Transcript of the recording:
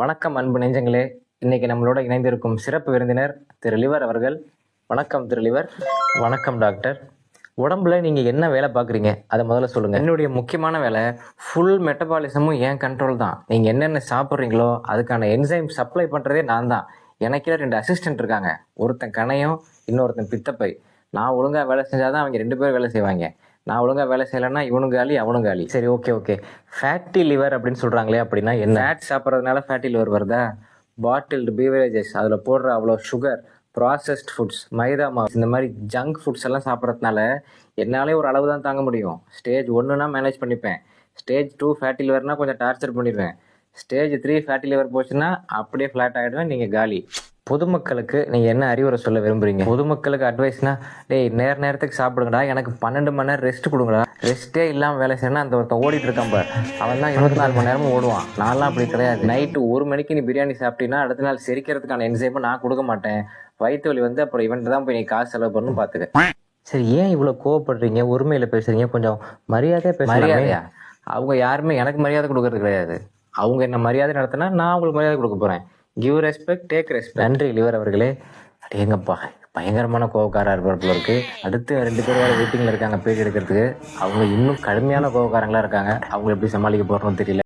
வணக்கம் அன்பு நெஞ்சங்களே. இன்னைக்கு நம்மளோட இணைந்திருக்கும் சிறப்பு விருந்தினர் திரு லிவர் அவர்கள். வணக்கம் திரு லிவர். வணக்கம் டாக்டர். உடம்புல நீங்கள் என்ன வேலை பார்க்குறீங்க அதை முதல்ல சொல்லுங்கள். என்னுடைய முக்கியமான வேலை ஃபுல் மெட்டபாலிசமும் என் கண்ட்ரோல் தான். நீங்கள் என்னென்ன சாப்பிட்றீங்களோ அதுக்கான என்சைம் சப்ளை பண்ணுறதே நான் தான். எனக்கே 2 அசிஸ்டன்ட் இருக்காங்க. ஒருத்தன் கணையம், இன்னொருத்தன் பித்தப்பை. நான் ஒழுங்காக வேலை செஞ்சால் தான் அவங்க 2 பேரும் வேலை செய்வாங்க. நான் ஒழுங்காக வேலை செய்யலைன்னா இவனும் காலி அவனும் காலி. சரி, ஓகே. ஃபேட்டி லிவர் அப்படின்னு சொல்கிறாங்களே, அப்படின்னா என்ன? ஃபேட் சாப்பிட்றதுனால ஃபேட்டி லிவர் வருதா? பாட்டில்டு பீவரேஜஸ், அதில் போடுற அவ்வளோ சுகர், ப்ராசஸ்ட் ஃபுட்ஸ், மைதா மாவு, இந்த மாதிரி ஜங்க் ஃபுட்ஸ் எல்லாம் சாப்பிட்றதுனால என்னாலே ஒரு அளவு தான் தாங்க முடியும். ஸ்டேஜ் 1னா மேனேஜ் பண்ணிப்பேன். ஸ்டேஜ் 2 ஃபேட்டி லிவர்னால் கொஞ்சம் டார்ச்சர் பண்ணிடுவேன். ஸ்டேஜ் 3 ஃபேட்டி லிவர் போச்சுன்னா அப்படியே ஃப்ளாட் ஆகிடுவேன், நீங்கள் காலி. பொதுமக்களுக்கு நீங்கள் என்ன அறிவுரை சொல்ல விரும்புகிறீங்க? பொதுமக்களுக்கு அட்வைஸ்னா, டேய் நேரத்துக்கு சாப்பிடுங்கடா, எனக்கு 12 மணி நேரம் ரெஸ்ட் கொடுங்கடா. ரெஸ்ட்டே இல்லாமல் வேலை செய்யணும்னா அந்த ஒருத்தன் ஓடிட்டு இருக்கான் பார், அவன் தான் 24 மணி நேரமும் ஓடுவான். நான்லாம் அப்படி கிடையாது. நைட்டு 1 மணிக்கு நீ பிரியாணி சாப்பிட்டீங்கன்னா அடுத்த நாள் செரிக்கிறதுக்கான என்சைமை நான் கொடுக்க மாட்டேன். வயிற்று வலி வந்து அப்புறம் இவன்ட்டு தான் போய் நீ காசு செலவு பண்ணணும், பார்த்துக்க. சரி, ஏன் இவ்வளோ கோவப்படுறீங்க? ஒருமையில் பேசுறீங்க, கொஞ்சம் மரியாதையாக பேசுறீங்க. மரியாதையா? அவங்க யாருமே எனக்கு மரியாதை கொடுக்கறது கிடையாது. அவங்க என்ன மரியாதை நடத்தினா நான் அவங்களுக்கு மரியாதை கொடுக்க போகிறேன். Give respect, take respect. நன்றி லிவர் அவர்களே. எங்கப்பா பயங்கரமான கோவக்காரா இருப்பாப்புல இருக்கு. அடுத்து 2 பேர் வேற வெயிட்டிங்ல இருக்காங்க பேட்டி எடுக்கிறதுக்கு. அவங்க இன்னும் கடுமையான கோவக்காரங்களா இருக்காங்க. அவங்க எப்படி சமாளிக்க போறோம்னு தெரியல.